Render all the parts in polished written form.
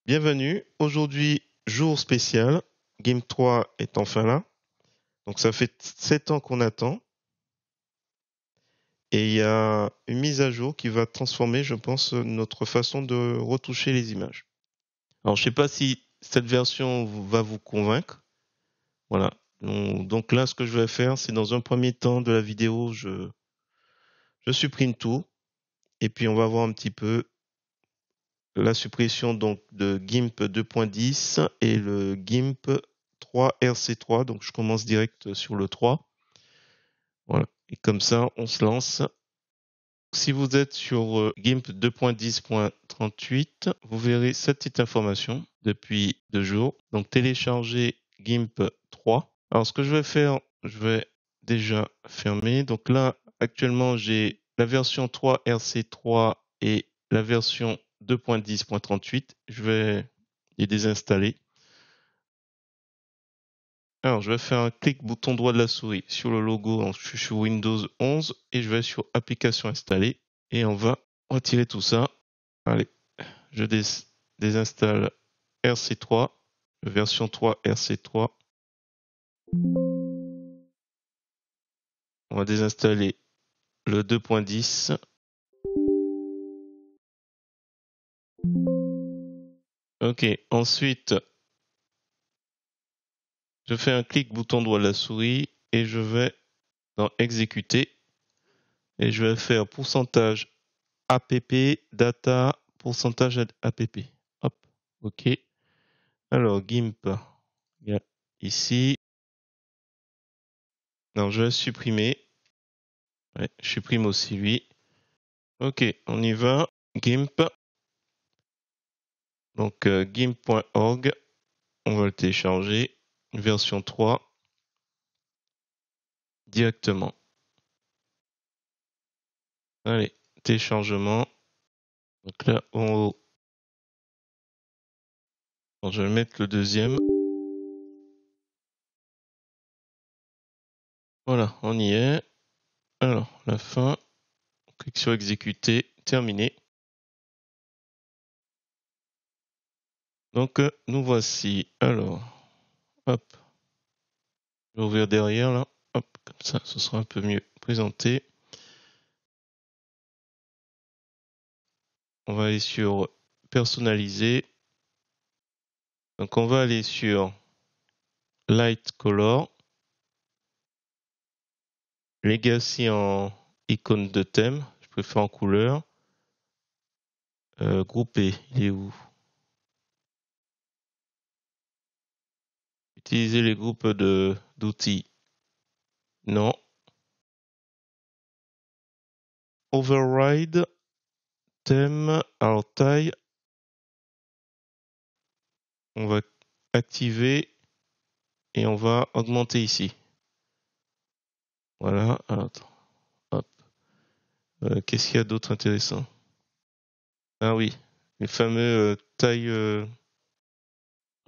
Bienvenue. Aujourd'hui, jour spécial. GIMP 3 est enfin là. Donc ça fait 7 ans qu'on attend. Et il y a une mise à jour qui va transformer, je pense, notre façon de retoucher les images. Alors je ne sais pas si cette version va vous convaincre. Voilà. Donc là, ce que je vais faire, c'est dans un premier temps de la vidéo, je supprime tout. Et puis on va voir un petit peu la suppression donc de GIMP 2.10 et le GIMP 3 RC3. Donc je commence direct sur le 3. Voilà. Et comme ça, on se lance. Si vous êtes sur GIMP 2.10.38, vous verrez cette petite information depuis 2 jours. Donc télécharger GIMP 3. Alors ce que je vais faire, je vais déjà fermer. Donc là, actuellement, j'ai la version 3 RC3 et la version 2.10.38. Je vais les désinstaller. Alors, je vais faire un clic bouton droit de la souris sur le logo. Je suis sur Windows 11 et je vais sur Applications installées et on va retirer tout ça. Allez, je désinstalle RC3, version 3 RC3. On va désinstaller le 2.10. Ok, ensuite, je fais un clic bouton droit de la souris et je vais dans Exécuter et je vais faire pourcentage app data pourcentage app. Hop, ok. Alors GIMP, il y a ici. Non, je vais supprimer. Ouais, je supprime aussi lui. Ok, on y va. GIMP. Donc gimp.org. On va le télécharger. Version 3. Directement. Allez, téléchargement. Donc là, en haut. Bon, je vais mettre le deuxième. Voilà, on y est. Alors, la fin. On clique sur exécuter. Terminé. Donc, nous voici. Alors, hop. Je vais ouvrir derrière là. Hop, comme ça, ce sera un peu mieux présenté. On va aller sur personnaliser. Donc on va aller sur Light Color. Legacy en icône de thème. Je préfère en couleur. Grouper, il est où? Utiliser les groupes d'outils. Non. Override. Thème. Alors taille. On va activer. Et on va augmenter ici. Voilà. Alors, attends. Hop. Qu'est-ce qu'il y a d'autre intéressant? Ah oui. Les fameux tailles.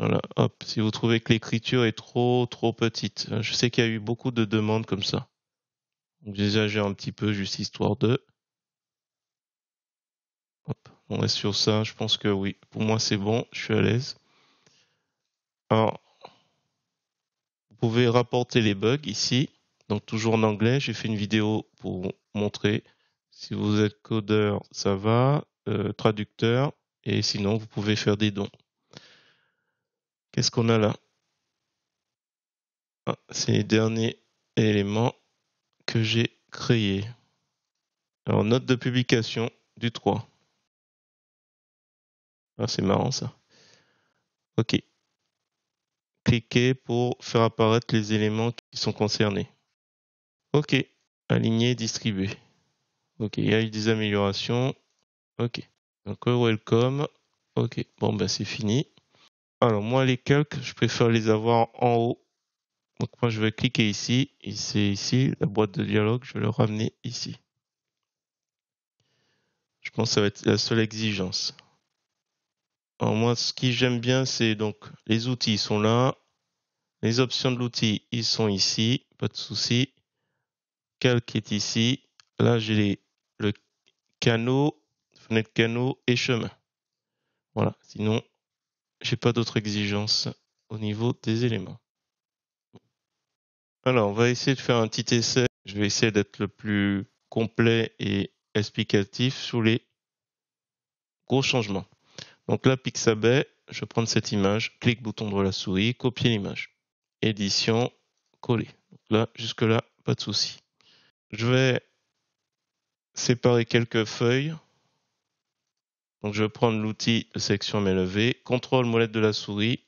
Voilà, hop, si vous trouvez que l'écriture est trop petite. Je sais qu'il y a eu beaucoup de demandes comme ça. Donc j'exagère un petit peu, juste histoire de. Hop, on reste sur ça, je pense que oui. Pour moi c'est bon, je suis à l'aise. Alors, vous pouvez rapporter les bugs ici. Donc toujours en anglais, j'ai fait une vidéo pour montrer. Si vous êtes codeur, ça va. Traducteur. Et sinon, vous pouvez faire des dons. Qu'est-ce qu'on a là? Ah, c'est les derniers éléments que j'ai créés. Alors, note de publication du 3. Ah, c'est marrant ça. Ok. Cliquez pour faire apparaître les éléments qui sont concernés. Ok. Aligner, distribuer. Ok. Il y a eu des améliorations. Ok. Donc, welcome. Ok. Bon, ben, c'est fini. Alors, moi, les calques, je préfère les avoir en haut. Donc, moi, je vais cliquer ici. Et c'est ici, la boîte de dialogue. Je vais le ramener ici. Je pense que ça va être la seule exigence. Alors, moi, ce qui j'aime bien, c'est donc les outils sont là. Les options de l'outil, ils sont ici, pas de souci. Calque est ici. Là, j'ai le canot, fenêtre canot et chemin. Voilà. Sinon, j'ai pas d'autres exigences au niveau des éléments. Alors, on va essayer de faire un petit essai. Je vais essayer d'être le plus complet et explicatif sur les gros changements. Donc là, Pixabay, je vais prendre cette image, clic bouton droit de la souris, copier l'image. Édition, coller. Donc là, jusque-là, pas de souci. Je vais séparer quelques feuilles. Donc je vais prendre l'outil de sélection main levée, contrôle molette de la souris.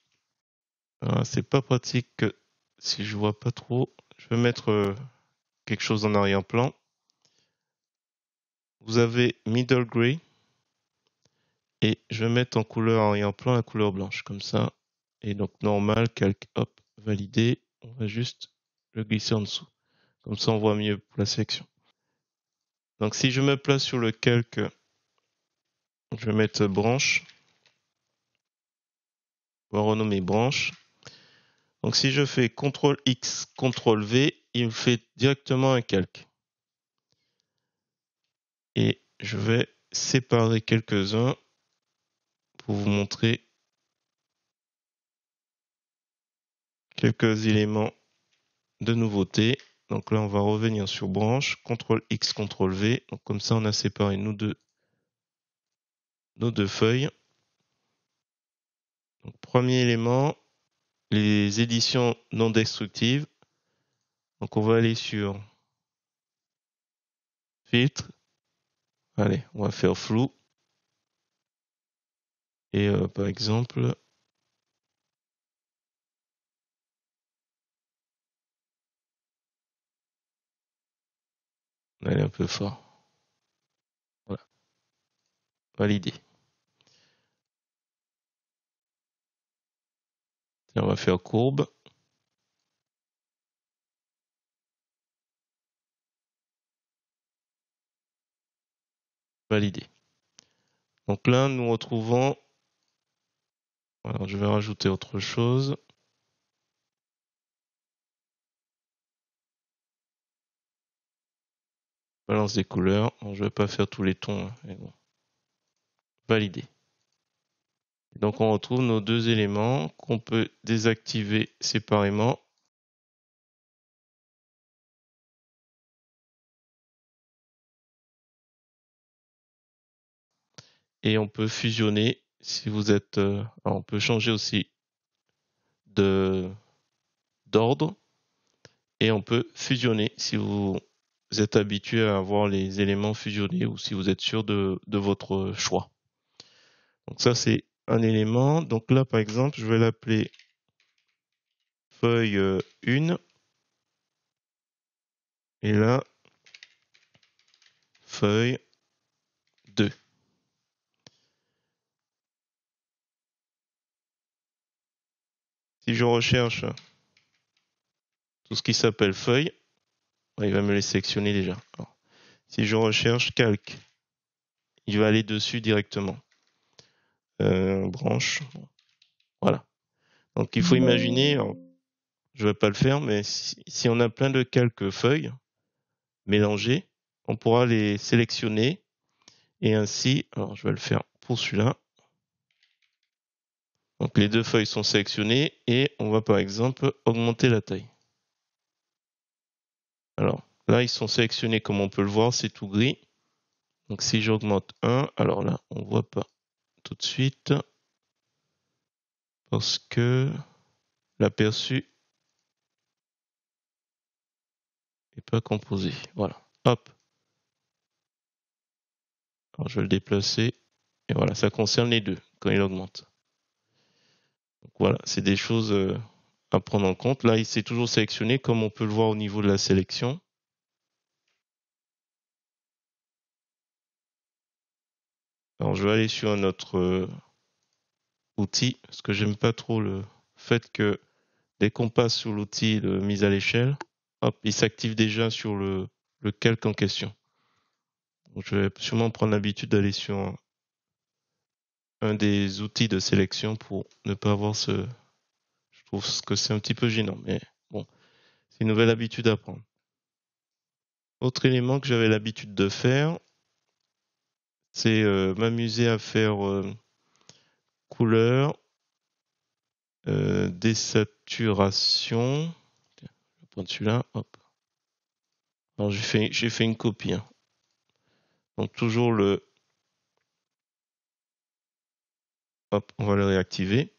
C'est pas pratique si je vois pas trop. Je vais mettre quelque chose en arrière-plan. Vous avez middle gray et je vais mettre en couleur arrière-plan la couleur blanche comme ça. Et donc normal, calque, hop, validé. On va juste le glisser en dessous. Comme ça on voit mieux pour la sélection. Donc si je me place sur le calque, je vais mettre branche. On va renommer branche. Donc si je fais CTRL X, CTRL V, il me fait directement un calque. Et je vais séparer quelques-uns pour vous montrer quelques éléments de nouveauté. Donc là, on va revenir sur branche, CTRL X, CTRL V. Donc comme ça, on a séparé nos deux feuilles. Donc, premier élément, les éditions non destructives. Donc on va aller sur filtre. Allez, on va faire flou. Et par exemple, on va aller un peu fort. Voilà. Validé. Et on va faire courbe. Validé. Donc là, nous retrouvons. Alors, je vais rajouter autre chose. Balance des couleurs. Alors, je ne vais pas faire tous les tons, mais bon. Validé. Donc, on retrouve nos deux éléments qu'on peut désactiver séparément. Et on peut fusionner si vous êtes. Alors, on peut changer aussi d'ordre. Et on peut fusionner si vous êtes habitué à avoir les éléments fusionnés ou si vous êtes sûr de votre choix. Donc ça, c'est un élément. Donc là, par exemple, je vais l'appeler feuille 1. Et là, feuille 2. Si je recherche tout ce qui s'appelle feuille, il va me les sélectionner déjà. Alors, si je recherche calque, il va aller dessus directement. Branche, voilà. Donc il faut imaginer, alors, je ne vais pas le faire, mais si on a plein de calques feuilles mélangées, on pourra les sélectionner et ainsi, alors je vais le faire pour celui-là. Donc les deux feuilles sont sélectionnées et on va par exemple augmenter la taille. Alors là, ils sont sélectionnés comme on peut le voir, c'est tout gris. Donc si j'augmente 1, alors là, on ne voit pas tout de suite parce que l'aperçu n'est pas composé. Voilà, hop. Alors je vais le déplacer et voilà, ça concerne les deux quand il augmente. Donc voilà, c'est des choses à prendre en compte. Là, il s'est toujours sélectionné comme on peut le voir au niveau de la sélection. Alors je vais aller sur un autre outil parce que j'aime pas trop le fait que dès qu'on passe sur l'outil de mise à l'échelle, hop, il s'active déjà sur le calque en question. Donc, je vais sûrement prendre l'habitude d'aller sur un des outils de sélection pour ne pas avoir ce. Je trouve que c'est un petit peu gênant, mais bon, c'est une nouvelle habitude à prendre. Autre élément que j'avais l'habitude de faire, c'est m'amuser à faire couleur Désaturation. Tiens, je vais prendre celui-là. Hop. Alors j'ai fait une copie. Hein. Donc toujours le. Hop, on va le réactiver.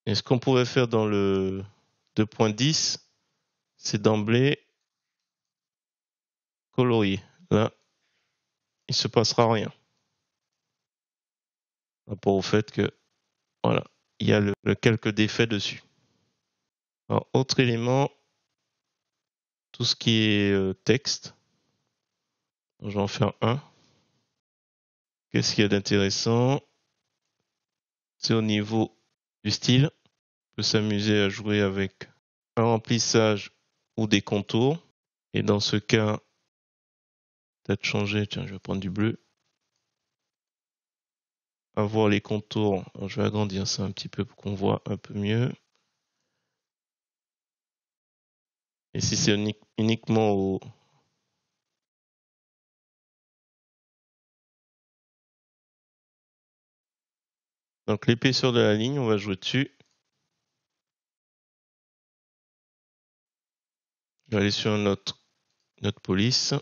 Et ce qu'on pourrait faire dans le 2.10, c'est d'emblée colorier. Là, il se passera rien. Par rapport au fait que, voilà, il y a le calque d'effet dessus. Alors, autre élément, tout ce qui est texte. Je vais en faire un. Qu'est-ce qu'il y a d'intéressant? C'est au niveau du style. On peut s'amuser à jouer avec un remplissage ou des contours. Et dans ce cas, peut-être changer. Tiens, je vais prendre du bleu. Avoir les contours. Alors, je vais agrandir ça un petit peu pour qu'on voit un peu mieux. Et si c'est uniquement au. Donc l'épaisseur de la ligne, on va jouer dessus. Je vais aller sur notre police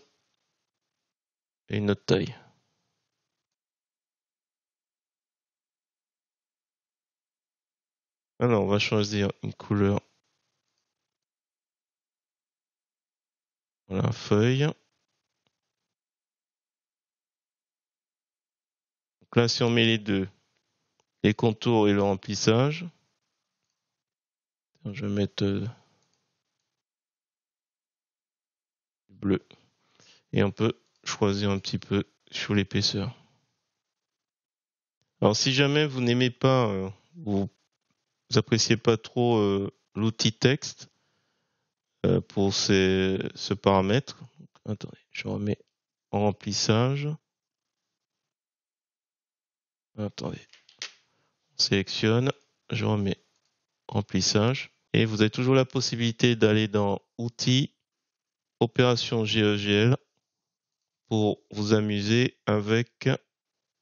et une autre taille. Alors on va choisir une couleur. Voilà, feuille. Donc là, si on met les deux, les contours et le remplissage, je vais mettre du bleu. Et on peut choisir un petit peu sur l'épaisseur. Alors si jamais vous n'aimez pas, vous appréciez pas trop l'outil texte pour ce paramètre, attendez, je remets en remplissage. Attendez, on sélectionne, je remets remplissage. Et vous avez toujours la possibilité d'aller dans Outils, Opération GEGL pour vous amuser avec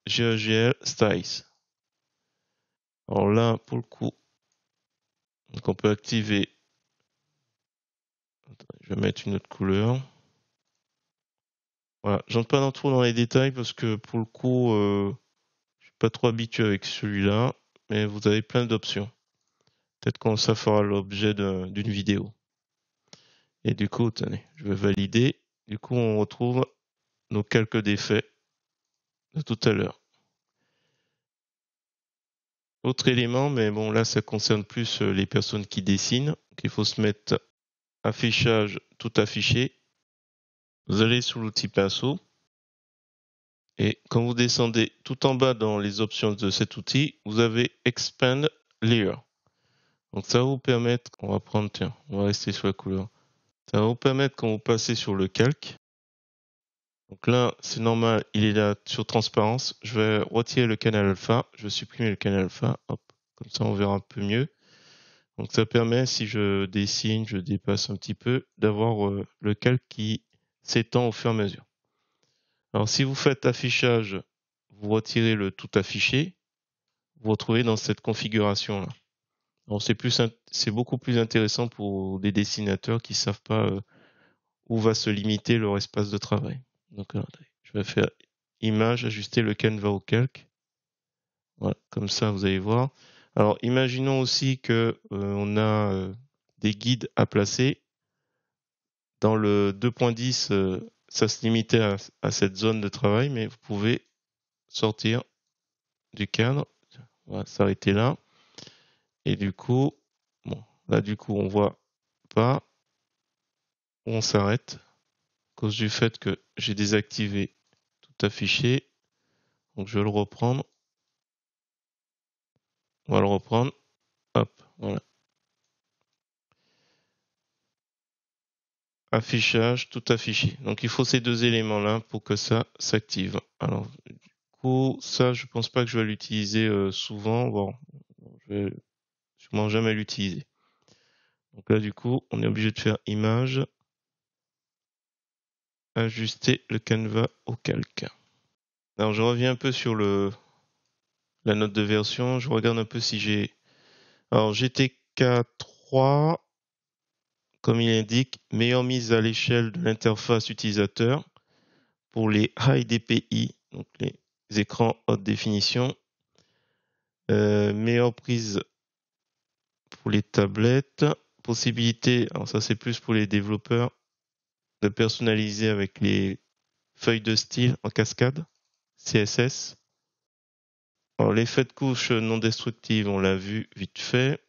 GEGL Styles. Alors là, pour le coup, donc on peut activer. Je vais mettre une autre couleur. Voilà, j'entre pas trop dans les détails parce que pour le coup, je suis pas trop habitué avec celui-là, mais vous avez plein d'options. Peut-être que ça fera l'objet d'une vidéo. Et du coup, tenez, je vais valider. Du coup, on retrouve nos calques d'effets de tout à l'heure. Autre élément, mais bon là ça concerne plus les personnes qui dessinent. Donc, il faut se mettre affichage tout affiché. Vous allez sur l'outil pinceau et quand vous descendez tout en bas dans les options de cet outil, vous avez Expand Layer. Donc ça va vous permettre, on va prendre, tiens, on va rester sur la couleur. Ça va vous permettre quand vous passez sur le calque. Donc là, c'est normal, il est là sur transparence. Je vais retirer le canal alpha, je vais supprimer le canal alpha, hop, comme ça on verra un peu mieux. Donc ça permet, si je dessine, je dépasse un petit peu, d'avoir le calque qui s'étend au fur et à mesure. Alors si vous faites affichage, vous retirez le tout affiché, vous retrouvez dans cette configuration-là. Alors c'est beaucoup plus intéressant pour des dessinateurs qui savent pas où va se limiter leur espace de travail. Donc je vais faire image, ajuster le canevas au calque. Voilà, comme ça vous allez voir. Alors imaginons aussi que on a des guides à placer. Dans le 2.10, ça se limitait à cette zone de travail, mais vous pouvez sortir du cadre. On va s'arrêter là. Et du coup, bon, là du coup on voit pas où on s'arrête à cause du fait que j'ai désactivé tout affiché. Donc je vais le reprendre. On va le reprendre. Hop, voilà. Affichage, tout affiché. Donc il faut ces deux éléments-là pour que ça s'active. Alors du coup, ça je pense pas que je vais l'utiliser souvent. Bon, je vais sûrement jamais l'utiliser. Donc là du coup, on est obligé de faire image, ajuster le canevas au calque. Alors je reviens un peu sur la note de version, je regarde un peu si j'ai Alors GTK 3, comme il indique, meilleure mise à l'échelle de l'interface utilisateur pour les High DPI, donc les écrans haute définition. Meilleure prise pour les tablettes. Possibilité, alors ça c'est plus pour les développeurs, de personnaliser avec les feuilles de style en cascade, CSS. Alors l'effet de couche non destructive, on l'a vu vite fait.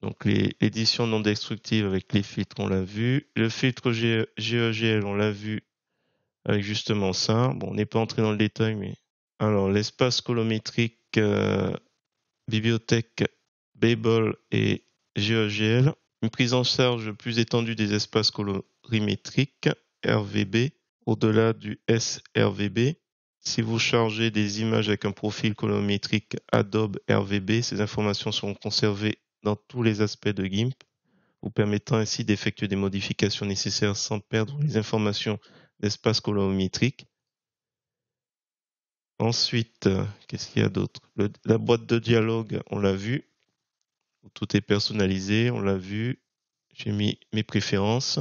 Donc l'édition non destructive avec les filtres, on l'a vu. Le filtre GEGL, on l'a vu avec justement ça. Bon, on n'est pas entré dans le détail, mais... Alors, l'espace colométrique, bibliothèque Babel et GEGL. Une prise en charge plus étendue des espaces colorimétriques, RVB, au-delà du sRVB. Si vous chargez des images avec un profil colorimétrique Adobe RVB, ces informations seront conservées dans tous les aspects de GIMP, vous permettant ainsi d'effectuer des modifications nécessaires sans perdre les informations d'espace colorimétrique. Ensuite, qu'est-ce qu'il y a d'autre? La boîte de dialogue, on l'a vu. Tout est personnalisé, on l'a vu. J'ai mis mes préférences.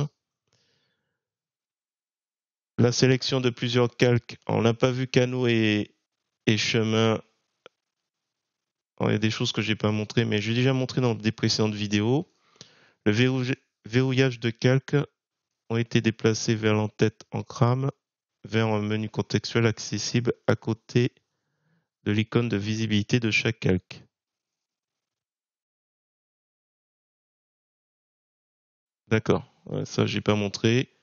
La sélection de plusieurs calques, on n'a pas vu canaux et chemin. Alors, il y a des choses que j'ai pas montrées, mais j'ai déjà montré dans des précédentes vidéos. Le verrouillage de calques ont été déplacés vers l'entête en crame, vers un menu contextuel accessible à côté de l'icône de visibilité de chaque calque. D'accord, ça j'ai pas montré.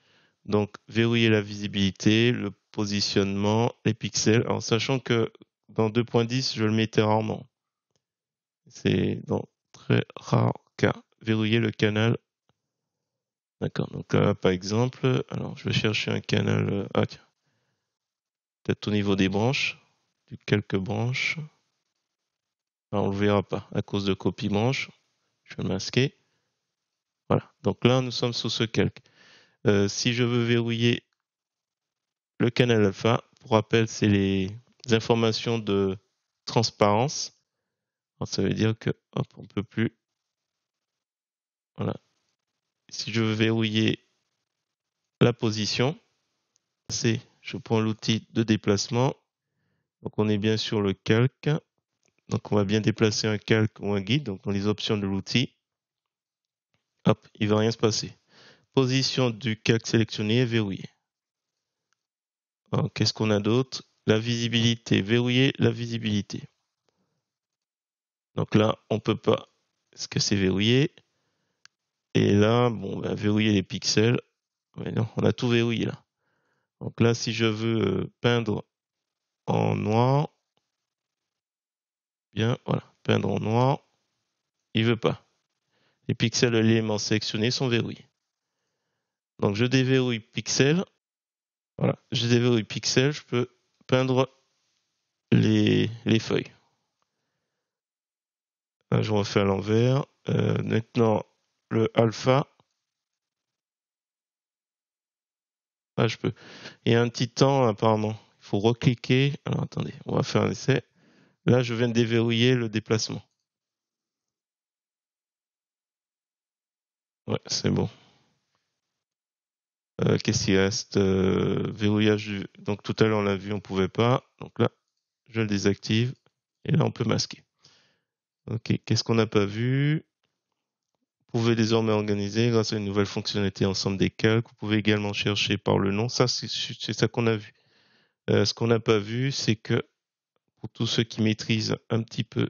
Donc verrouiller la visibilité, le positionnement, les pixels, en sachant que dans 2.10 je le mettais rarement. C'est dans très rare cas. Verrouiller le canal. D'accord, donc là par exemple, alors je vais chercher un canal, ah tiens, peut-être au niveau des branches, du quelques branches. Alors, on le verra pas à cause de copie branche. Je vais le masquer. Voilà, donc là nous sommes sous ce calque. Si je veux verrouiller le canal alpha, pour rappel, c'est les informations de transparence. Alors, ça veut dire que, hop, on peut plus. Voilà. Si je veux verrouiller la position, je prends l'outil de déplacement. Donc, on est bien sur le calque. Donc, on va bien déplacer un calque ou un guide. Donc, dans les options de l'outil, hop, il va rien se passer. Position du calque sélectionné est verrouillée. Qu'est-ce qu'on a d'autre? La visibilité. Verrouiller la visibilité. Donc là, on peut pas, parce que c'est verrouillé. Et là, bon, ben, verrouiller les pixels. Mais non, on a tout verrouillé là. Donc là, si je veux peindre en noir, bien, voilà, peindre en noir, il veut pas. Les pixels de l'élément sélectionné sont verrouillés. Donc je déverrouille pixel. Voilà, je déverrouille pixel, je peux peindre les feuilles. Là, je refais à l'envers. Maintenant, le alpha. Ah, je peux. Il y a un petit temps apparemment. Il faut recliquer. Alors attendez, on va faire un essai. Là, je viens de déverrouiller le déplacement. Ouais, c'est bon. Qu'est-ce qu'il reste? Verrouillage du... Donc tout à l'heure on l'a vu, on pouvait pas. Donc là, je le désactive. Et là, on peut masquer. Ok, qu'est-ce qu'on n'a pas vu? Vous pouvez désormais organiser grâce à une nouvelle fonctionnalité ensemble des calques. Vous pouvez également chercher par le nom. Ça, c'est ça qu'on a vu. Ce qu'on n'a pas vu, c'est que pour tous ceux qui maîtrisent un petit peu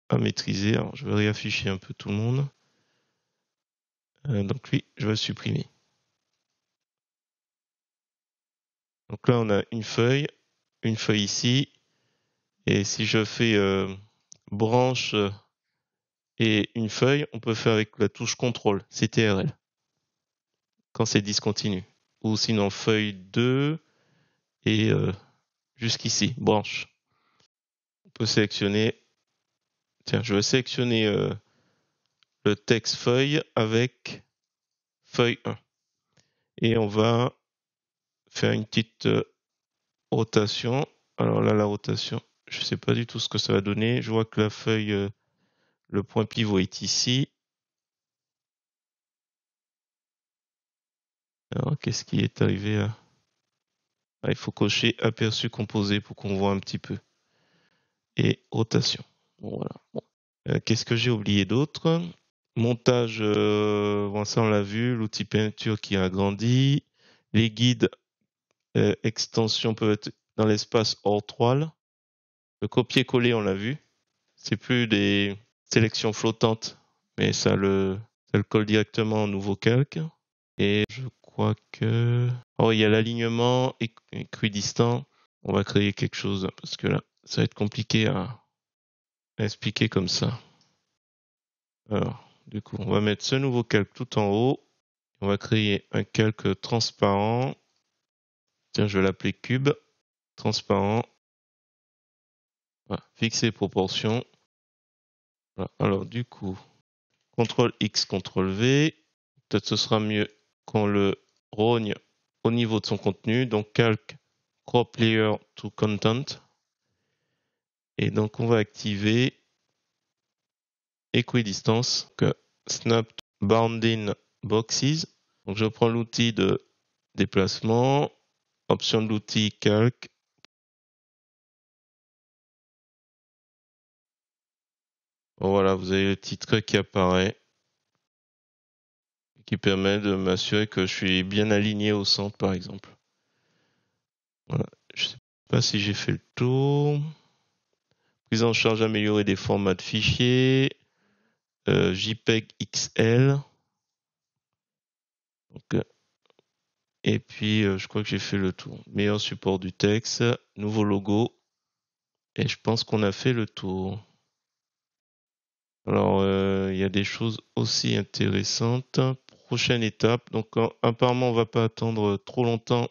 à maîtriser, alors je vais réafficher un peu tout le monde. Donc lui, je vais le supprimer. Donc là, on a une feuille ici. Et si je fais branche et une feuille, on peut faire avec la touche CTRL, CTRL, quand c'est discontinu. Ou sinon feuille 2 et jusqu'ici, branche. On peut sélectionner, tiens, je vais sélectionner le texte feuille avec feuille 1. Et on va faire une petite rotation. Alors là, la rotation, je ne sais pas du tout ce que ça va donner. Je vois que la feuille Le point pivot est ici. Alors, qu'est-ce qui est arrivé là? Il faut cocher aperçu composé pour qu'on voit un petit peu. Et rotation. Bon, voilà. Bon. Qu'est-ce que j'ai oublié d'autre? Montage, bon, ça on l'a vu. L'outil peinture qui a agrandi. Les guides extension peuvent être dans l'espace hors toile. Le copier-coller, on l'a vu. C'est plus des sélections flottantes, mais ça le colle directement au nouveau calque. Et je crois que... Oh, il y a l'alignement équidistant. On va créer quelque chose, parce que là, ça va être compliqué à expliquer comme ça. Alors, du coup, on va mettre ce nouveau calque tout en haut. On va créer un calque transparent. Tiens, je vais l'appeler cube. Transparent. Voilà. Fixer proportion. Voilà. Alors, du coup, CTRL X, CTRL V. Peut-être ce sera mieux qu'on le rogne au niveau de son contenu. Donc, calque crop layer to content. Et donc, on va activer équidistance, snap bounding boxes. Donc, je prends l'outil de déplacement, option de l'outil calque. Bon, voilà, vous avez le titre qui apparaît, qui permet de m'assurer que je suis bien aligné au centre, par exemple. Voilà. Je sais pas si j'ai fait le tour. Prise en charge améliorée des formats de fichiers. JPEG XL. Donc, et puis, je crois que j'ai fait le tour. Meilleur support du texte, nouveau logo. Et je pense qu'on a fait le tour. Alors, il y a des choses aussi intéressantes. Prochaine étape. Donc, apparemment, on va pas attendre trop longtemps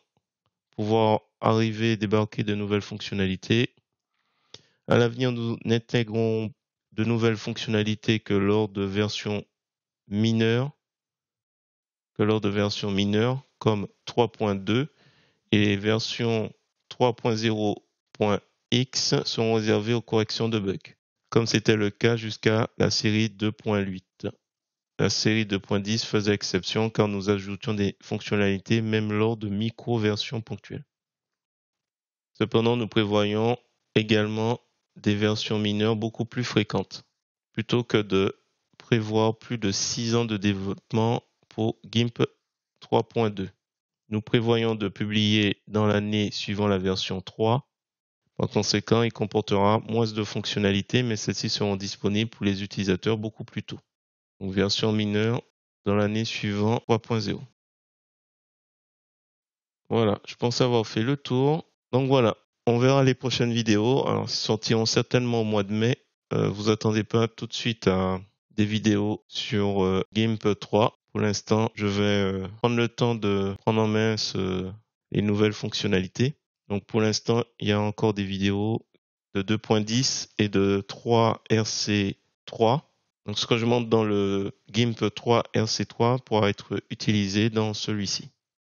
pour pouvoir arriver et débarquer de nouvelles fonctionnalités. À l'avenir, nous n'intégrons de nouvelles fonctionnalités que lors de versions mineures, comme 3.2, et les versions 3.0.x seront réservées aux corrections de bugs, comme c'était le cas jusqu'à la série 2.8. La série 2.10 faisait exception car nous ajoutions des fonctionnalités même lors de micro-versions ponctuelles. Cependant, nous prévoyons également des versions mineures beaucoup plus fréquentes, plutôt que de prévoir plus de 6 ans de développement pour GIMP 3.2. Nous prévoyons de publier dans l'année suivant la version 3. Par conséquent, il comportera moins de fonctionnalités, mais celles-ci seront disponibles pour les utilisateurs beaucoup plus tôt. Donc, version mineure dans l'année suivant 3.0. Voilà, je pense avoir fait le tour. Donc voilà, on verra les prochaines vidéos. Alors, elles sortiront certainement au mois de mai. Vous attendez pas tout de suite à des vidéos sur GIMP 3. Pour l'instant, je vais prendre le temps de prendre en main les nouvelles fonctionnalités. Donc pour l'instant, il y a encore des vidéos de 2.10 et de 3 RC3. Donc ce que je montre dans le GIMP 3 RC3 pourra être utilisé dans celui-ci.